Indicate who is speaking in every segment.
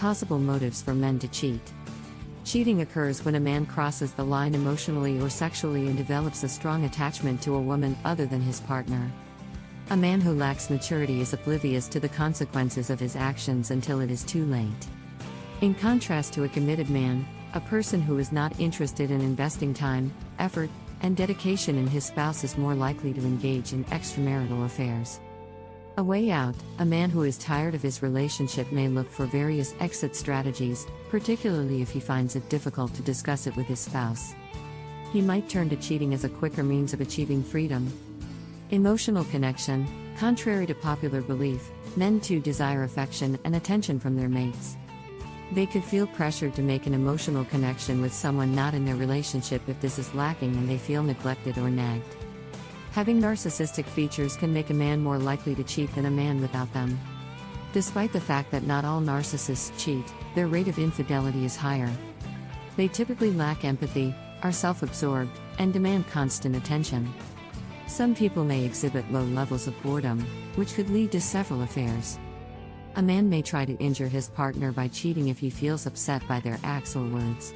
Speaker 1: Possible motives for men to cheat. Cheating occurs when a man crosses the line emotionally or sexually and develops a strong attachment to a woman other than his partner. A man who lacks maturity is oblivious to the consequences of his actions until it is too late. In contrast to a committed man, a person who is not interested in investing time, effort, and dedication in his spouse is more likely to engage in extramarital affairs. A way out: a man who is tired of his relationship may look for various exit strategies, particularly if he finds it difficult to discuss it with his spouse. He might turn to cheating as a quicker means of achieving freedom. Emotional connection. Contrary to popular belief, men too desire affection and attention from their mates. They could feel pressured to make an emotional connection with someone not in their relationship if this is lacking and they feel neglected or nagged. Having narcissistic features can make a man more likely to cheat than a man without them. Despite the fact that not all narcissists cheat, their rate of infidelity is higher. They typically lack empathy, are self-absorbed, and demand constant attention. Some people may exhibit low levels of boredom, which could lead to several affairs. A man may try to injure his partner by cheating if he feels upset by their acts or words.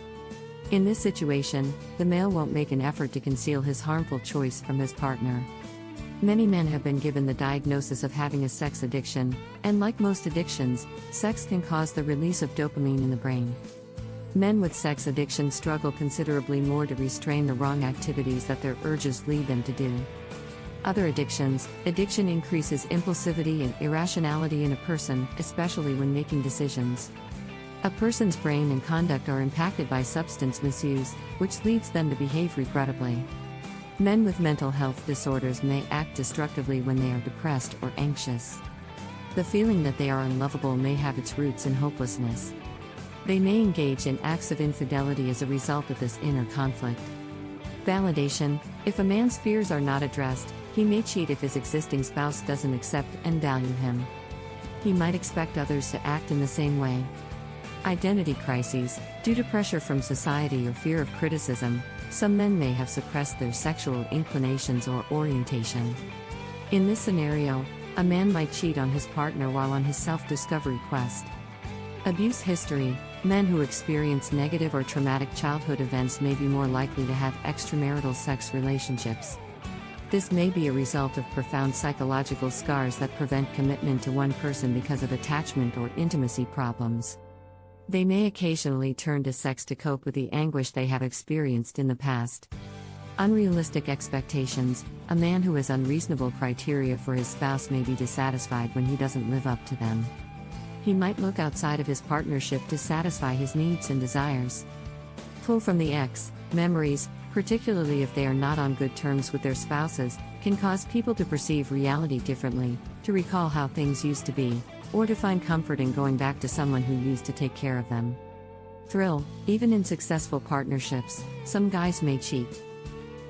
Speaker 1: In this situation, the male won't make an effort to conceal his harmful choice from his partner. Many men have been given the diagnosis of having a sex addiction, and like most addictions, sex can cause the release of dopamine in the brain. Men with sex addiction struggle considerably more to restrain the wrong activities that their urges lead them to do. Other addictions. Addiction increases impulsivity and irrationality in a person, especially when making decisions. A person's brain and conduct are impacted by substance misuse, which leads them to behave regrettably. Men with mental health disorders may act destructively when they are depressed or anxious. The feeling that they are unlovable may have its roots in hopelessness. They may engage in acts of infidelity as a result of this inner conflict. Validation. If a man's fears are not addressed, he may cheat if his existing spouse doesn't accept and value him. He might expect others to act in the same way. Identity crises. Due to pressure from society or fear of criticism, some men may have suppressed their sexual inclinations or orientation. In this scenario, a man might cheat on his partner while on his self-discovery quest. Abuse history. Men who experience negative or traumatic childhood events may be more likely to have extramarital sex relationships. This may be a result of profound psychological scars that prevent commitment to one person because of attachment or intimacy problems. They may occasionally turn to sex to cope with the anguish they have experienced in the past. Unrealistic expectations. A man who has unreasonable criteria for his spouse may be dissatisfied when he doesn't live up to them. He might look outside of his partnership to satisfy his needs and desires. Pull from the ex. Memories, particularly if they are not on good terms with their spouses, can cause people to perceive reality differently, to recall how things used to be, or to find comfort in going back to someone who used to take care of them. Thrill. Even in successful partnerships, some guys may cheat.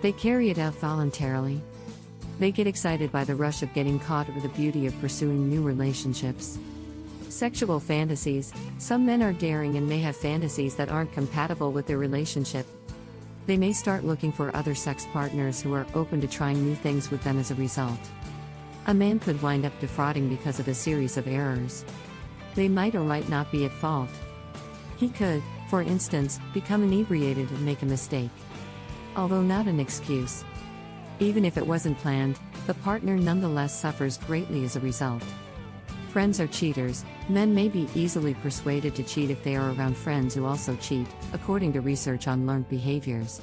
Speaker 1: They carry it out voluntarily. They get excited by the rush of getting caught or the beauty of pursuing new relationships. Sexual fantasies. Some men are daring and may have fantasies that aren't compatible with their relationship. They may start looking for other sex partners who are open to trying new things with them as a result. A man could wind up defrauding because of a series of errors. They might or might not be at fault. He could, for instance, become inebriated and make a mistake. Although not an excuse. Even if it wasn't planned, the partner nonetheless suffers greatly as a result. Friends are cheaters. Men may be easily persuaded to cheat if they are around friends who also cheat, according to research on learned behaviors.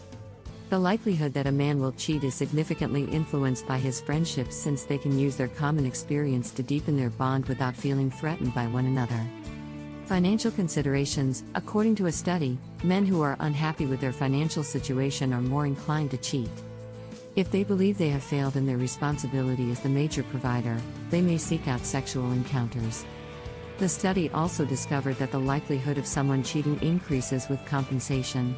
Speaker 1: The likelihood that a man will cheat is significantly influenced by his friendships, since they can use their common experience to deepen their bond without feeling threatened by one another. Financial considerations. According to a study, men who are unhappy with their financial situation are more inclined to cheat. If they believe they have failed in their responsibility as the major provider, they may seek out sexual encounters. The study also discovered that the likelihood of someone cheating increases with compensation.